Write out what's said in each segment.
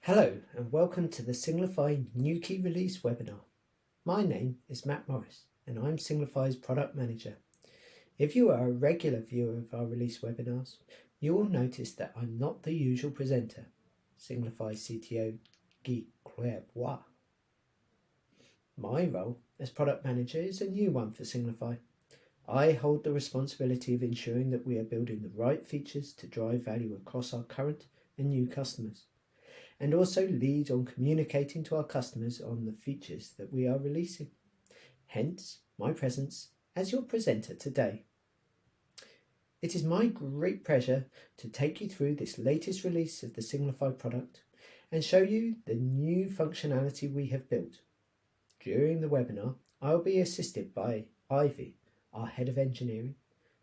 Hello and welcome to the Singlify Nuyki release webinar. My name is Matt Morris and I'm Singlify's product manager. If you are a regular viewer of our release webinars, you will notice that I'm not the usual presenter, Singlify CTO Guy Clairbois. My role as product manager is a new one for Singlify. I hold the responsibility of ensuring that we are building the right features to drive value across our current and new customers, and also lead on communicating to our customers on the features that we are releasing. Hence, my presence as your presenter today. It is my great pleasure to take you through this latest release of the Singlify product and show you the new functionality we have built. During the webinar, I will be assisted by Ivy, our head of engineering,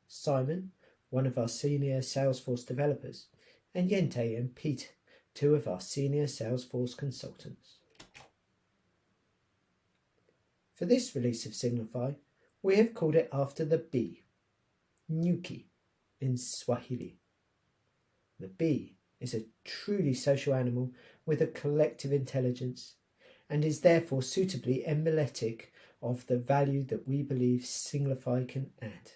Simon, one of our senior Salesforce developers, and Yente and Pete, two of our senior Salesforce consultants. For this release of Singlify, we have called it after the bee, Nuyki in Swahili. The bee is a truly social animal with a collective intelligence and is therefore suitably emblematic of the value that we believe Singlify can add.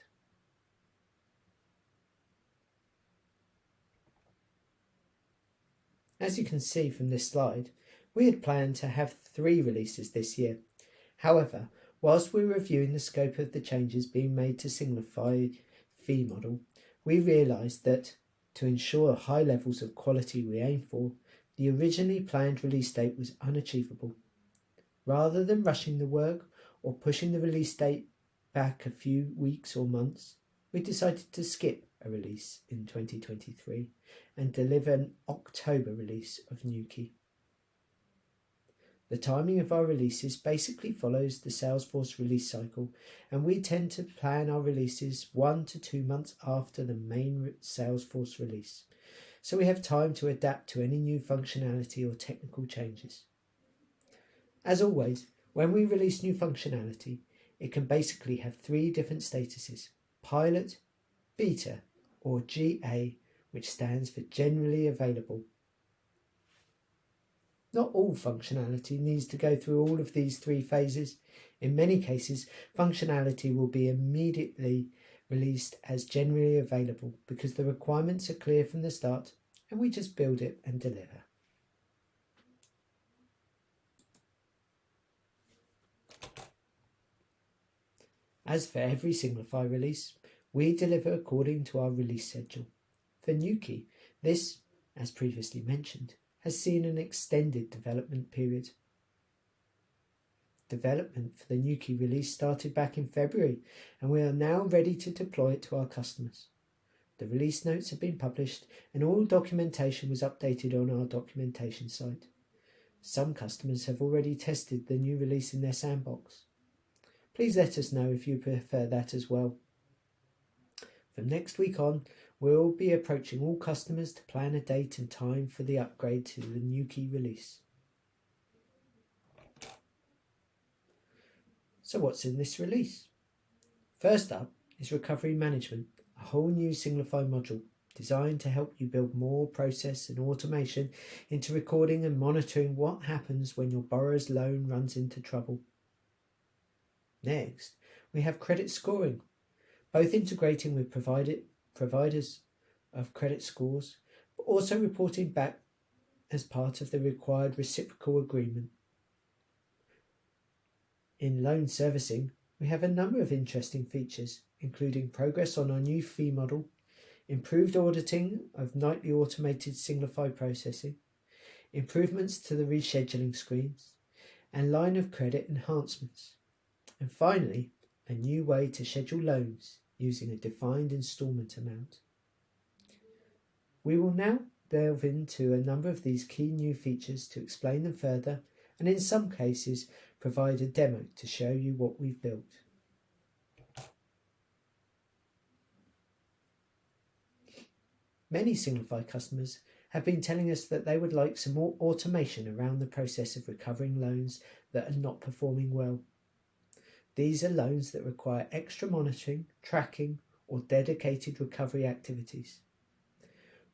As you can see from this slide, we had planned to have 3 releases this year. However, whilst we were reviewing the scope of the changes being made to Singlify fee model, we realised that, to ensure high levels of quality we aim for, the originally planned release date was unachievable. Rather than rushing the work or pushing the release date back a few weeks or months, we decided to skip a release in 2023 and deliver an October release of Nuyki. The timing of our releases basically follows the Salesforce release cycle, and we tend to plan our releases 1 to 2 months after the main Salesforce release, so we have time to adapt to any new functionality or technical changes. As always, when we release new functionality, it can basically have 3 different statuses: pilot, beta, or GA, which stands for generally available. Not all functionality needs to go through all of these 3 phases. In many cases, functionality will be immediately released as generally available because the requirements are clear from the start and we just build it and deliver. As for every Singlify release, we deliver according to our release schedule. For Nuyki, this, as previously mentioned, has seen an extended development period. Development for the Nuyki release started back in February, and we are now ready to deploy it to our customers. The release notes have been published and all documentation was updated on our documentation site. Some customers have already tested the new release in their sandbox. Please let us know if you prefer that as well. From next week on, we'll be approaching all customers to plan a date and time for the upgrade to the Nuyki release. So what's in this release? First up is Recovery Management, a whole new Singlify module designed to help you build more process and automation into recording and monitoring what happens when your borrower's loan runs into trouble. Next, we have credit scoring, both integrating with providers of credit scores, but also reporting back as part of the required reciprocal agreement. In loan servicing, we have a number of interesting features, including progress on our new fee model, improved auditing of nightly automated Singlify processing, improvements to the rescheduling screens, and line of credit enhancements. And finally, a new way to schedule loans using a defined instalment amount. We will now delve into a number of these key new features to explain them further, and in some cases provide a demo to show you what we've built. Many Singlify customers have been telling us that they would like some more automation around the process of recovering loans that are not performing well. These are loans that require extra monitoring, tracking, or dedicated recovery activities.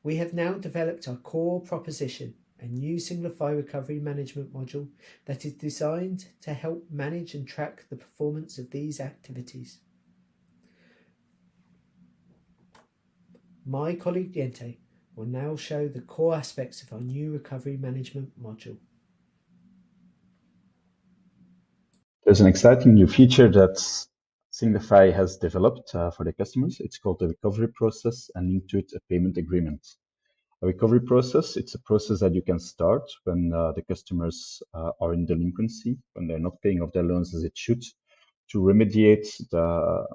We have now developed our core proposition a new Singlify recovery management module that is designed to help manage and track the performance of these activities. My colleague Diente will now show the core aspects of our new recovery management module. There's an exciting new feature that Singlify has developed for the customers. It's called the recovery process, and linked to it a payment agreement. A recovery process, it's a process that you can start when the customers are in delinquency, when they're not paying off their loans as it should, to remediate the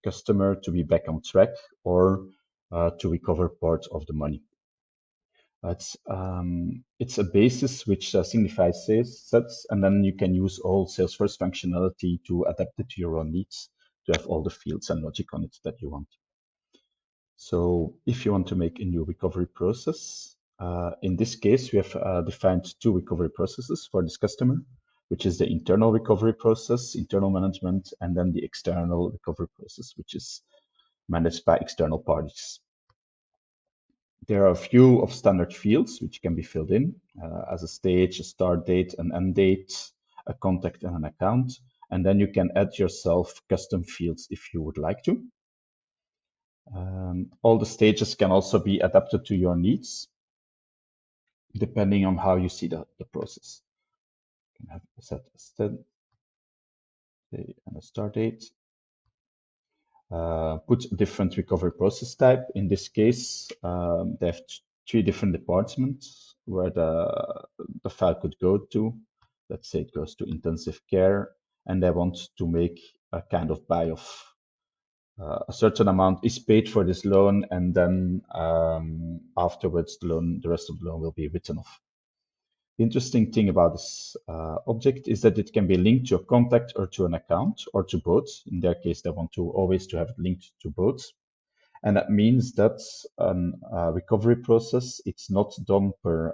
customer to be back on track, or to recover part of the money. It's a basis which Singlify sets, and then you can use all Salesforce functionality to adapt it to your own needs, to have all the fields and logic on it that you want. So if you want to make a new recovery process, in this case, we have defined two recovery processes for this customer, which is the internal recovery process, internal management, and then the external recovery process, which is managed by external parties. There are a few of standard fields which can be filled in as a stage, a start date, an end date, a contact, and an account. And then you can add yourself custom fields if you would like to. All the stages can also be adapted to your needs, depending on how you see the process. You can have set a start and a start date. Put a different recovery process type. In this case, they have three different departments where the file could go to. Let's say it goes to intensive care, and they want to make a kind of buy-off. A certain amount is paid for this loan, and then afterwards the rest of the loan will be written off. The interesting thing about this object is that it can be linked to a contact or to an account or to both. In their case, they want to always to have it linked to both. And that means that a recovery process, it's not done per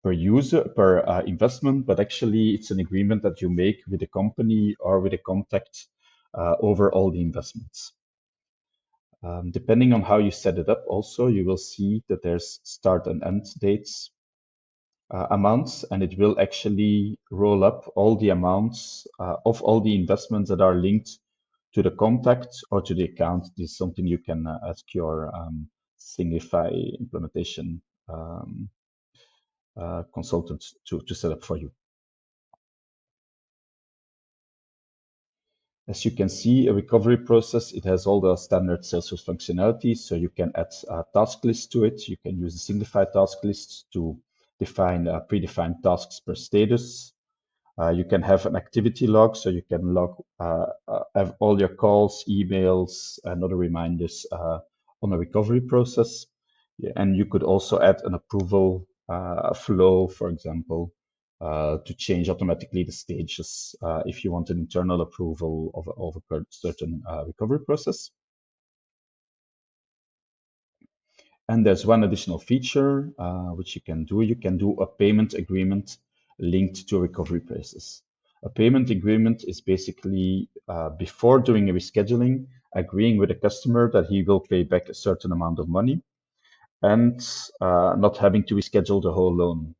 user, per investment, but actually it's an agreement that you make with the company or with a contact over all the investments. Depending on how you set it up also, you will see that there's start and end dates amounts, and it will actually roll up all the amounts of all the investments that are linked to the contact or to the account. This is something you can ask your Singlify implementation consultant to set up for you. As you can see, a recovery process, it has all the standard Salesforce functionalities. So you can add a task list to it. You can use the Singlify task list to define predefined tasks per status. You can have an activity log, so you can have all your calls, emails, and other reminders on a recovery process. Yeah, and you could also add an approval flow, for example, to change automatically the stages if you want an internal approval of a certain recovery process. And there's one additional feature which you can do. You can do a payment agreement linked to a recovery process. A payment agreement is basically before doing a rescheduling, agreeing with a customer that he will pay back a certain amount of money and not having to reschedule the whole loan.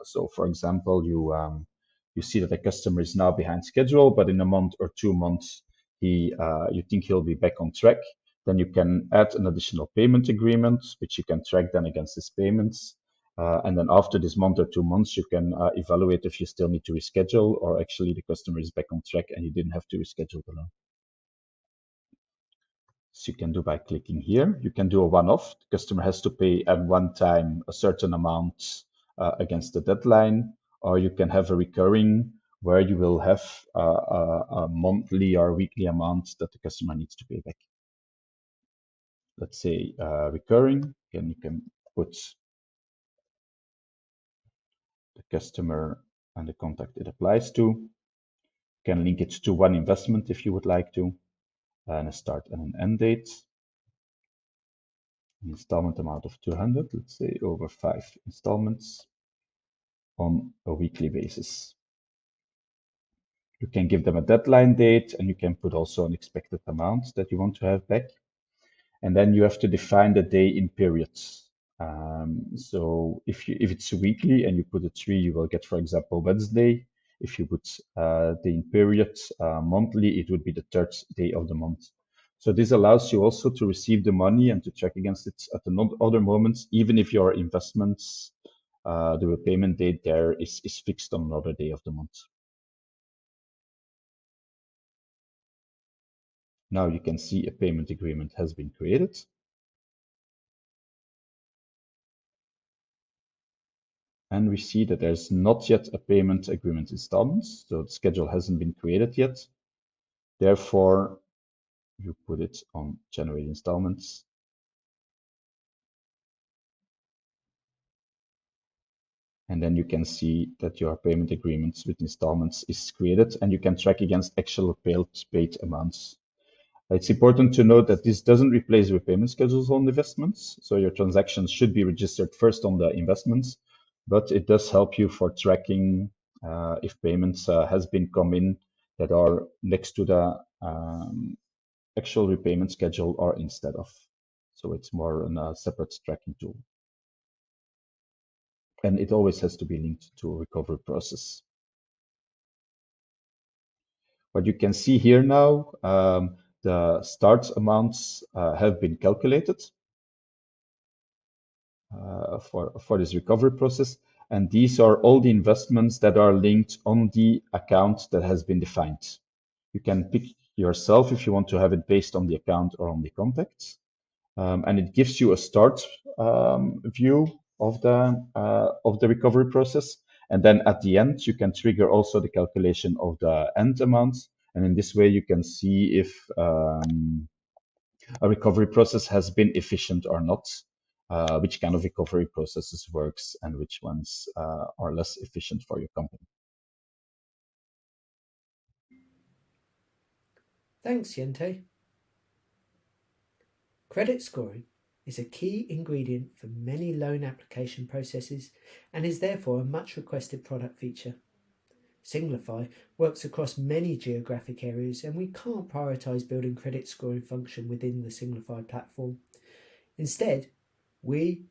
So, for example, you see that the customer is now behind schedule, but in a month or 2 months, you think he'll be back on track. Then you can add an additional payment agreement, which you can track then against his payments. And then after this month or 2 months, you can evaluate if you still need to reschedule, or actually the customer is back on track and you didn't have to reschedule the loan. So you can do by clicking here. You can do a one-off. The customer has to pay at one time a certain amount against the deadline, or you can have a recurring where you will have a monthly or weekly amount that the customer needs to pay back. Let's say recurring, and you can put the customer and the contact it applies to. You can link it to one investment if you would like to, and a start and an end date. An installment amount of 200, let's say over 5 installments on a weekly basis. You can give them a deadline date, and you can put also an expected amount that you want to have back. And then you have to define the day in periods. So if it's weekly and you put a 3, you will get, for example, Wednesday. If you put the in period monthly, it would be the 3rd day of the month. So this allows you also to receive the money and to track against it at other moments, even if your investments, the repayment date there is fixed on another day of the month. Now you can see a payment agreement has been created. And we see that there's not yet a payment agreement installments, so the schedule hasn't been created yet. Therefore, you put it on generate installments. And then you can see that your payment agreements with installments is created, and you can track against actual paid amounts. It's important to note that this doesn't replace repayment schedules on investments. So your transactions should be registered first on the investments, but it does help you for tracking if payments has been come in that are next to the actual repayment schedule or instead of. So it's more a separate tracking tool. And it always has to be linked to a recovery process. What you can see here now, the start amounts have been calculated for this recovery process. And these are all the investments that are linked on the account that has been defined. You can pick yourself if you want to have it based on the account or on the contacts. And it gives you a start view of the recovery process. And then at the end, you can trigger also the calculation of the end amount. And in this way, you can see if a recovery process has been efficient or not, which kind of recovery processes works and which ones are less efficient for your company. Thanks, Jente. Credit scoring is a key ingredient for many loan application processes and is therefore a much requested product feature. Singlify works across many geographic areas, and we can't prioritise building credit scoring function within the Singlify platform. Instead, we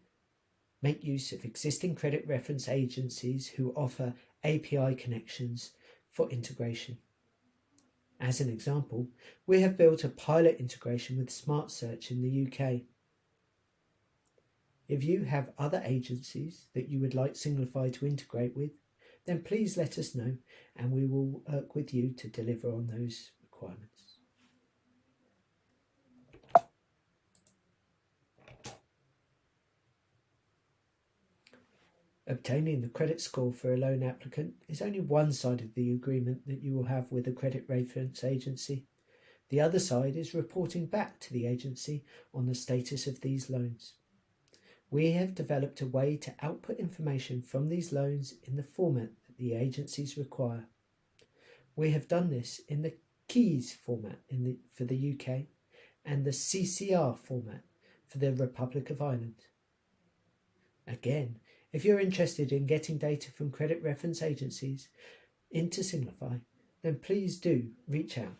make use of existing credit reference agencies who offer API connections for integration. As an example, we have built a pilot integration with Smart Search in the UK. If you have other agencies that you would like Singlify to integrate with, then please let us know and we will work with you to deliver on those requirements. Obtaining the credit score for a loan applicant is only one side of the agreement that you will have with a credit reference agency. The other side is reporting back to the agency on the status of these loans. We have developed a way to output information from these loans in the format that the agencies require. We have done this in the keys format for the UK and the CCR format for the Republic of Ireland. Again, if you're interested in getting data from credit reference agencies into Singlify, then please do reach out.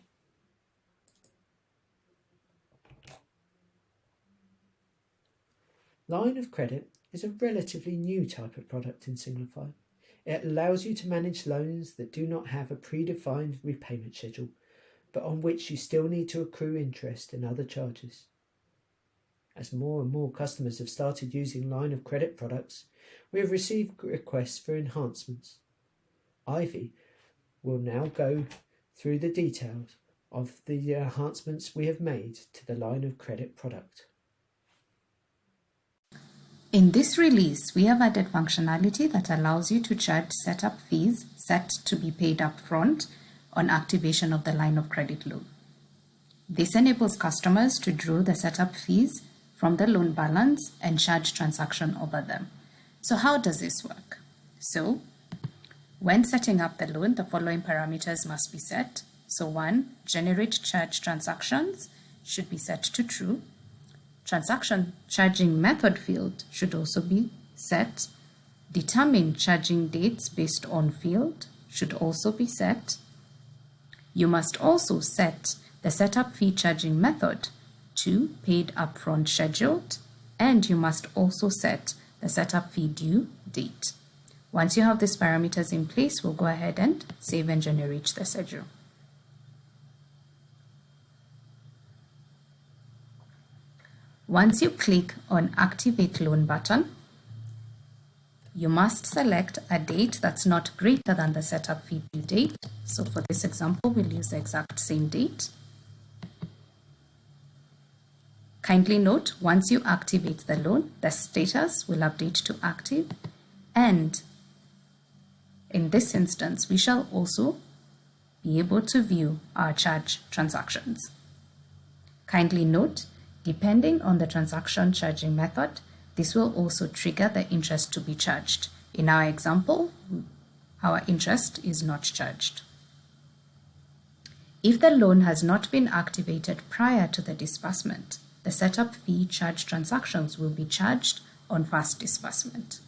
Line of credit is a relatively new type of product in Singlify. It allows you to manage loans that do not have a predefined repayment schedule, but on which you still need to accrue interest and other charges. As more and more customers have started using line of credit products, we have received requests for enhancements. Ivy will now go through the details of the enhancements we have made to the line of credit product. In this release, we have added functionality that allows you to charge setup fees set to be paid up front on activation of the line of credit loan. This enables customers to draw the setup fees from the loan balance and charge transaction over them. So how does this work? So when setting up the loan, the following parameters must be set. So 1, generate charge transactions should be set to true. Transaction charging method field should also be set. Determine charging dates based on field should also be set. You must also set the setup fee charging method to paid upfront scheduled and you must also set the setup fee due date. Once you have these parameters in place, we'll go ahead and save and generate the schedule. Once you click on Activate Loan button, you must select a date that's not greater than the setup fee due date. So for this example, we'll use the exact same date. Kindly note, once you activate the loan, the status will update to active, and in this instance, we shall also be able to view our charge transactions. Kindly note, depending on the transaction charging method, this will also trigger the interest to be charged. In our example, our interest is not charged. If the loan has not been activated prior to the disbursement, the setup fee charge transactions will be charged on first disbursement.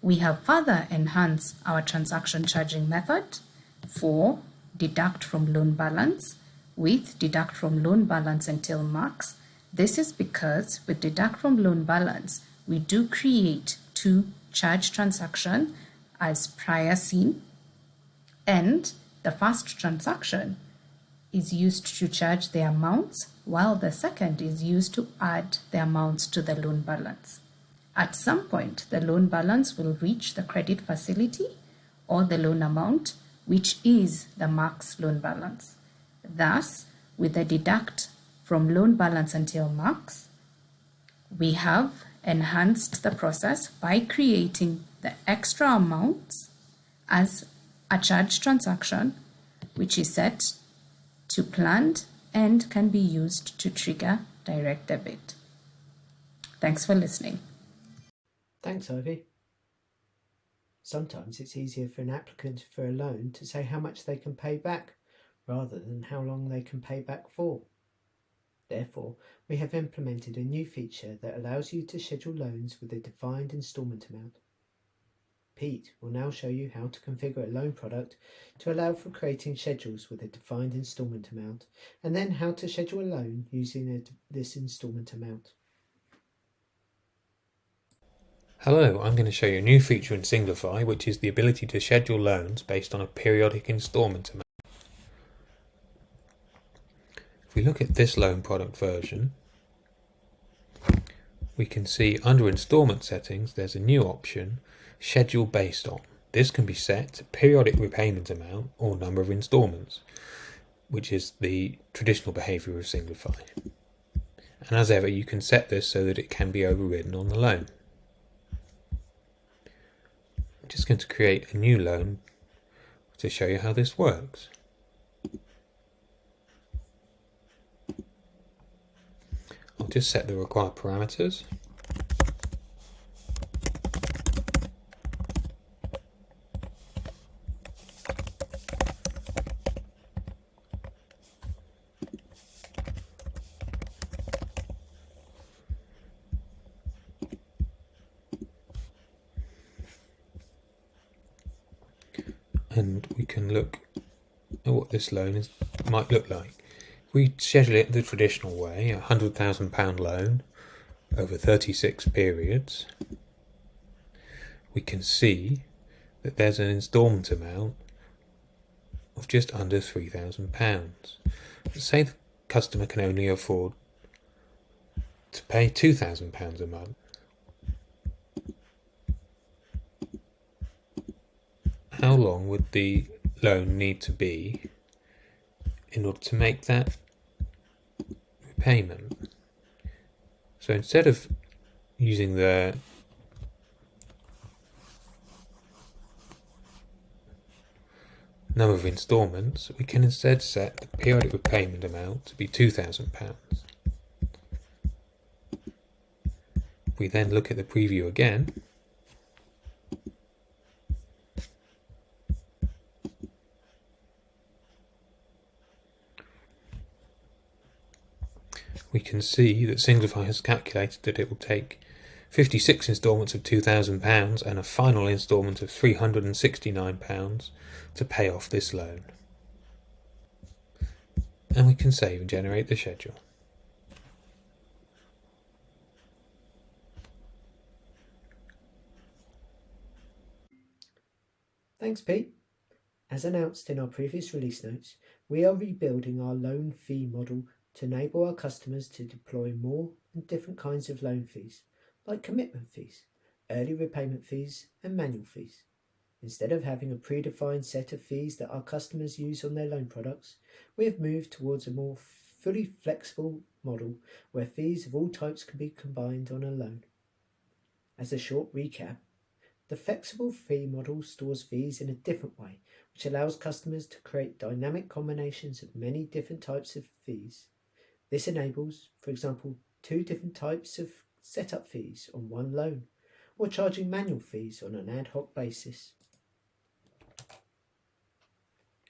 We have further enhanced our transaction charging method for deduct from loan balance with deduct from loan balance until max. This is because with deduct from loan balance, we do create two charge transactions as prior seen, and the first transaction is used to charge the amounts, while the second is used to add the amounts to the loan balance. At some point, the loan balance will reach the credit facility or the loan amount, which is the max loan balance. Thus, with the deduct from loan balance until max, we have enhanced the process by creating the extra amounts as a charge transaction, which is set to planned and can be used to trigger direct debit. Thanks for listening. Thanks, Ivy. Sometimes it's easier for an applicant for a loan to say how much they can pay back rather than how long they can pay back for. Therefore, we have implemented a new feature that allows you to schedule loans with a defined instalment amount. Pete will now show you how to configure a loan product to allow for creating schedules with a defined instalment amount, and then how to schedule a loan using this instalment amount. Hello, I'm going to show you a new feature in Singlify, which is the ability to schedule loans based on a periodic instalment amount. If we look at this loan product version, we can see under installment settings there's a new option, schedule based on. This can be set to periodic repayment amount or number of installments, which is the traditional behaviour of Singlify. And as ever, you can set this so that it can be overridden on the loan. I'm just going to create a new loan to show you how this works. I'll just set the required parameters. And we can look at what this loan might look like. If we schedule it the traditional way, a £100,000 loan over 36 periods, we can see that there's an instalment amount of just under £3,000. Say the customer can only afford to pay £2,000 a month. How long would the loan need to be in order to make that repayment? So instead of using the number of instalments, we can instead set the periodic repayment amount to be £2,000. We then look at the preview again. We can see that Singlify has calculated that it will take 56 instalments of £2,000 and a final instalment of £369 to pay off this loan. And we can save and generate the schedule. Thanks, Pete. As announced in our previous release notes, we are rebuilding our loan fee model to enable our customers to deploy more and different kinds of loan fees, like commitment fees, early repayment fees, and manual fees. Instead of having a predefined set of fees that our customers use on their loan products, we have moved towards a more fully flexible model where fees of all types can be combined on a loan. As a short recap, the flexible fee model stores fees in a different way, which allows customers to create dynamic combinations of many different types of fees. This enables, for example, 2 different types of setup fees on one loan, or charging manual fees on an ad hoc basis.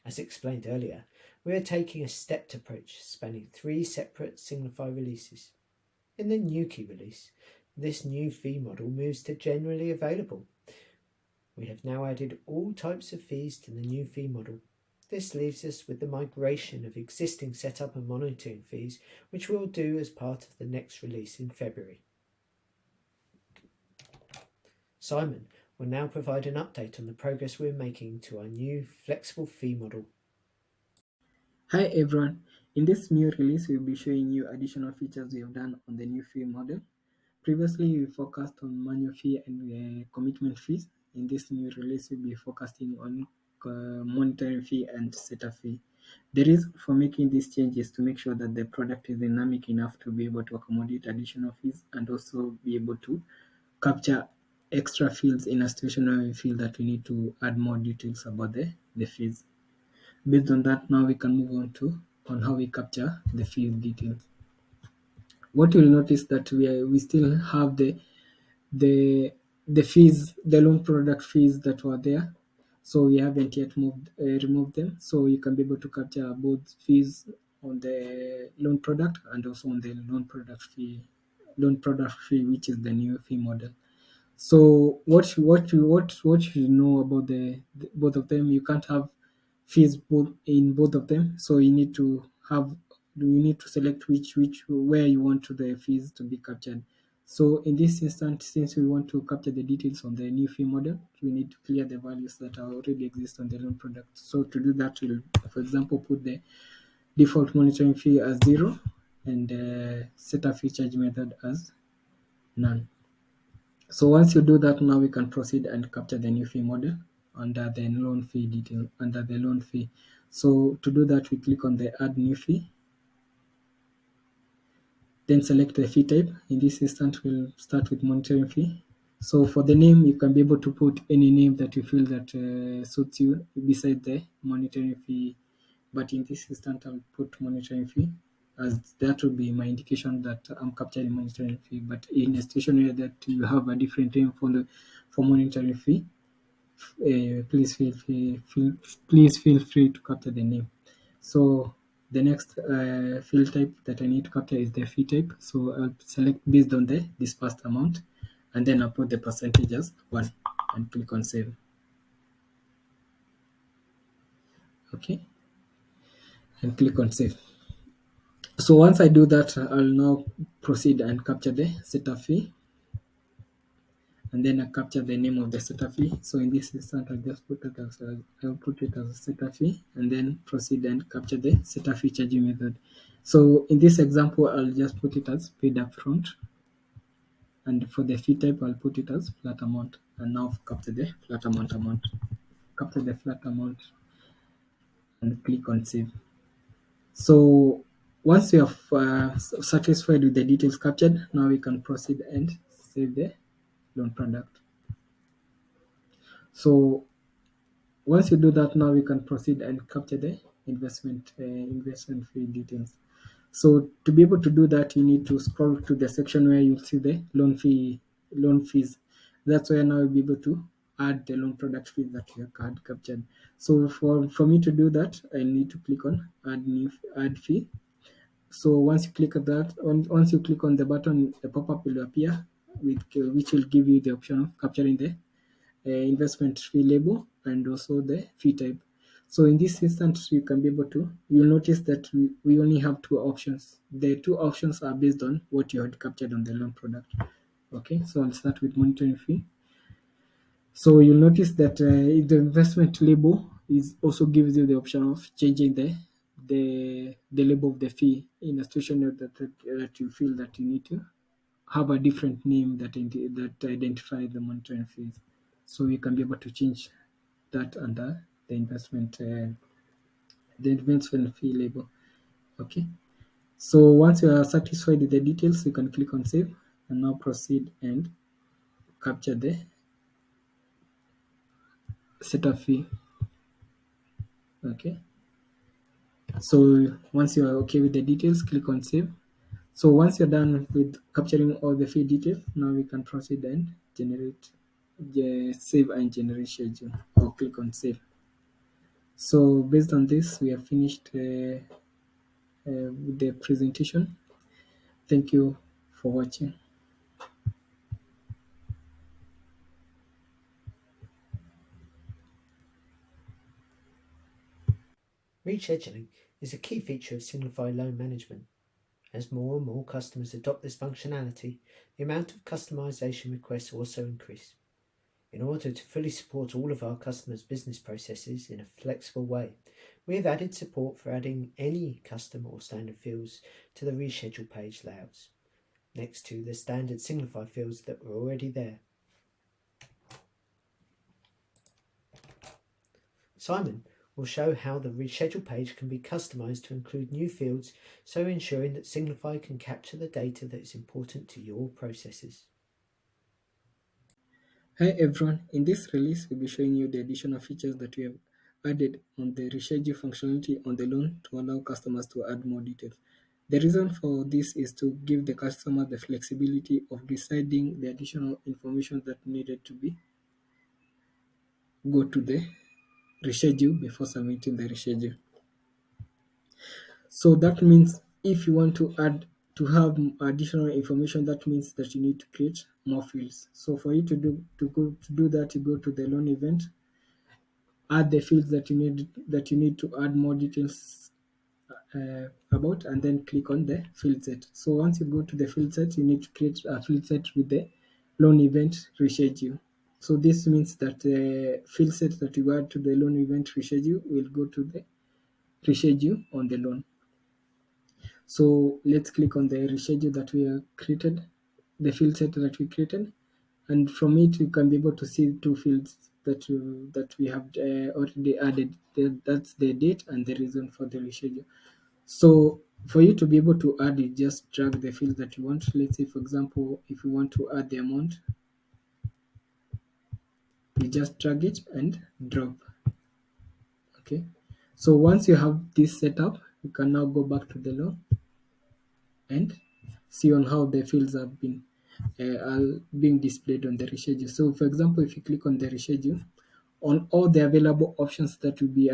As explained earlier, we are taking a stepped approach spanning 3 separate Singlify releases. In the Nuyki release, this new fee model moves to generally available. We have now added all types of fees to the new fee model. This leaves us with the migration of existing setup and monitoring fees, which we'll do as part of the next release in February. Simon will now provide an update on the progress we're making to our new flexible fee model. Hi everyone, in this new release we'll be showing you additional features we have done on the new fee model. Previously we focused on manual fee and commitment fees. In this new release we'll be focusing on monitoring fee and setup fee. The reason for making this change is to make sure that the product is dynamic enough to be able to accommodate additional fees and also be able to capture extra fields in a situation where we feel that we need to add more details about the fees. Based on that, now we can move on how we capture the field details. What you'll notice that we still have the fees, the loan product fees that were there. So we haven't yet removed them. So you can be able to capture both fees on the loan product and also on the loan product fee, which is the new fee model. So what you know about the both of them? You can't have fees in both of them. So you need to select where you want the fees to be captured. So in this instance, since we want to capture the details on the new fee model, we need to clear the values that already exist on the loan product. So to do that, we'll, for example, put the default monitoring fee as 0 and set a fee charge method as none. So once you do that, now we can proceed and capture the new fee model under the loan fee detail, under the loan fee. So to do that, we click on the add new fee, then select the fee type. In this instance, we'll start with monitoring fee. So for the name, you can be able to put any name that you feel that suits you beside the monitoring fee. But in this instance, I'll put monitoring fee, as that will be my indication that I'm capturing monitoring fee. But in a situation where that you have a different name for monitoring fee, please feel free to capture the name. So the next field type that I need to capture is the fee type. So I'll select based on the disbursed amount, and then I'll put the percentage as 1 and click on save. Okay, and click on save. So once I do that, I'll now proceed and capture the setup fee, and then I capture the name of the setup fee. So in this instance, I'll just put it as a setup fee, and then proceed and capture the setup fee charging method. So in this example, I'll just put it as paid upfront, and for the fee type, I'll put it as flat amount, and now capture the flat amount. Capture the flat amount, and click on save. So once we have satisfied with the details captured, now we can proceed and save the loan product. So once you do that, now we can proceed and capture the investment fee details. So to be able to do that, you need to scroll to the section where you'll see the loan fees. That's where now you'll be able to add the loan product fee that you had captured. So for me to do that, I need to click on add fee. So once you click on that, once you click on the button, a pop-up will appear which will give you the option of capturing the investment fee label and also the fee type. So in this instance, you'll notice that we only have 2 options. The 2 options are based on what you had captured on the loan product. Okay, so I'll start with monitoring fee. So you'll notice that the investment label is also gives you the option of changing the label of the fee in a situation that you feel that you need to have a different name that identifies the monitoring fees. So you can be able to change that under the investment fee label. Okay. So once you are satisfied with the details, you can click on save and now proceed and capture the setup fee. Okay. So once you are okay with the details, click on save. So once you're done with capturing all the fee details, now we can proceed and generate the save and generate schedule, or click on save. So based on this, we have finished with the presentation. Thank you for watching. Rescheduling is a key feature of Singlify loan management. As more and more customers adopt this functionality, the amount of customization requests also increase. In order to fully support all of our customers' business processes in a flexible way, we have added support for adding any custom or standard fields to the reschedule page layouts, next to the standard Singlify fields that were already there. Simon will show how the reschedule page can be customized to include new fields, so ensuring that Singlify can capture the data that is important to your processes. Hi everyone, in this release we'll be showing you the additional features that we have added on the reschedule functionality on the loan to allow customers to add more details. The reason for this is to give the customer the flexibility of deciding the additional information that needed to be go to the reschedule before submitting the reschedule. So that means if you want to have additional information, that means that you need to create more fields. So for you to do that, you go to the loan event, add the fields that you need to add more details about, and then click on the field set. So once you go to the field set, you need to create a field set with the loan event reschedule. So this means that the field set that you add to the loan event reschedule will go to the reschedule on the loan. So let's click on the reschedule that we have created, the field set that we created, and from it you can be able to see two fields that we have already added. That's the date and the reason for the reschedule. So for you to be able to add it, just drag the field that you want. Let's say, for example, if you want to add the amount, you just drag it and drop. Okay. So once you have this set up, you can now go back to the loan and see on how the fields have been are being displayed on the reschedule. So for example, if you click on the reschedule, on all the available options that will be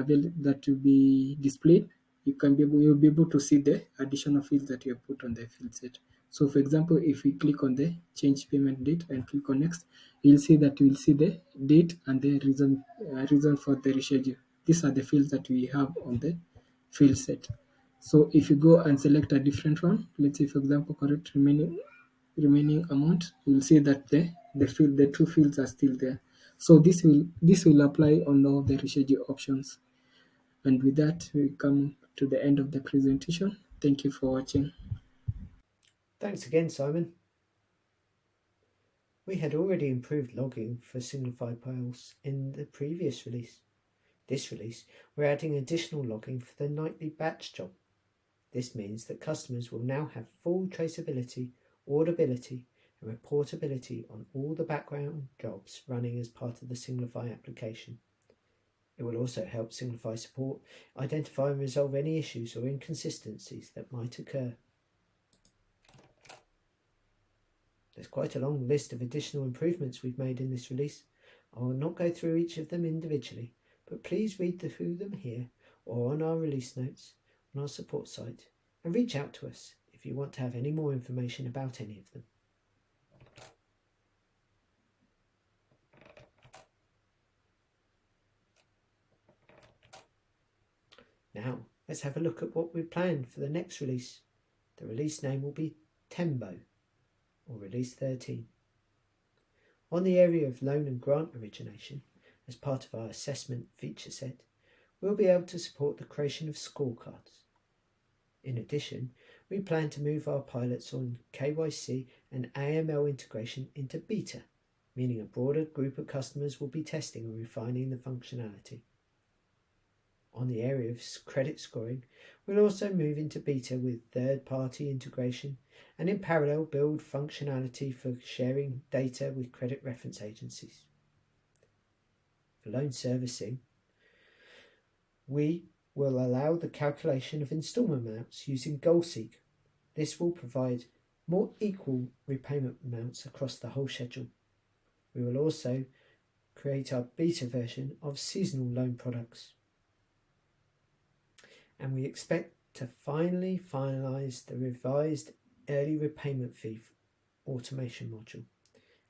displayed, you'll be able to see the additional fields that you have put on the field set. So for example, if we click on the change payment date and click on next, you'll see that we'll see the date and the reason for the reschedule. These are the fields that we have on the field set. So if you go and select a different one, let's say for example correct remaining amount, you'll see that the two fields are still there. So this will apply on all the reschedule options. And with that, we come to the end of the presentation. Thank you for watching. Thanks again, Simon. We had already improved logging for Singlify files in the previous release. This release, we're adding additional logging for the nightly batch job. This means that customers will now have full traceability, auditability, and reportability on all the background jobs running as part of the Singlify application. It will also help Singlify support identify and resolve any issues or inconsistencies that might occur. There's quite a long list of additional improvements we've made in this release. I will not go through each of them individually, but please read through them here or on our release notes on our support site, and reach out to us if you want to have any more information about any of them. Now, let's have a look at what we've planned for the next release. The release name will be Tembo, or Release 13. On the area of loan and grant origination, as part of our assessment feature set, we'll be able to support the creation of scorecards. In addition, we plan to move our pilots on KYC and AML integration into beta, meaning a broader group of customers will be testing and refining the functionality. On the area of credit scoring, we'll also move into beta with third-party integration and in parallel build functionality for sharing data with credit reference agencies. For loan servicing, we will allow the calculation of instalment amounts using GoalSeek. This will provide more equal repayment amounts across the whole schedule. We will also create our beta version of seasonal loan products. And we expect to finally finalise the revised early repayment fee automation module.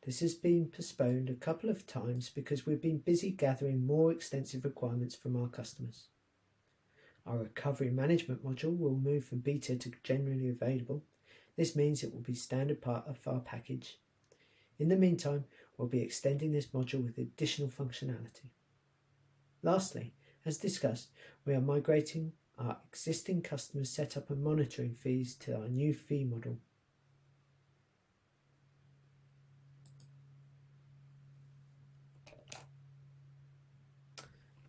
This has been postponed a couple of times because we've been busy gathering more extensive requirements from our customers. Our recovery management module will move from beta to generally available. This means it will be standard part of our package. In the meantime, we'll be extending this module with additional functionality. Lastly, as discussed, we are migrating our existing customers' setup and monitoring fees to our new fee model.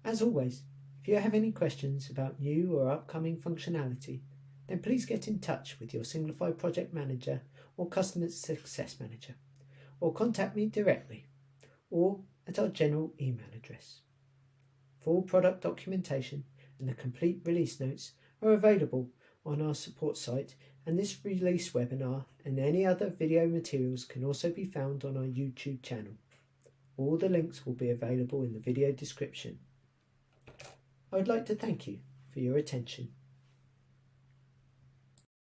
As always, if you have any questions about new or upcoming functionality, then please get in touch with your Singlify project manager or customer success manager, or contact me directly, or at our general email address. Full product documentation and the complete release notes are available on our support site, and this release webinar and any other video materials can also be found on our YouTube channel. All the links will be available in the video description. I would like to thank you for your attention.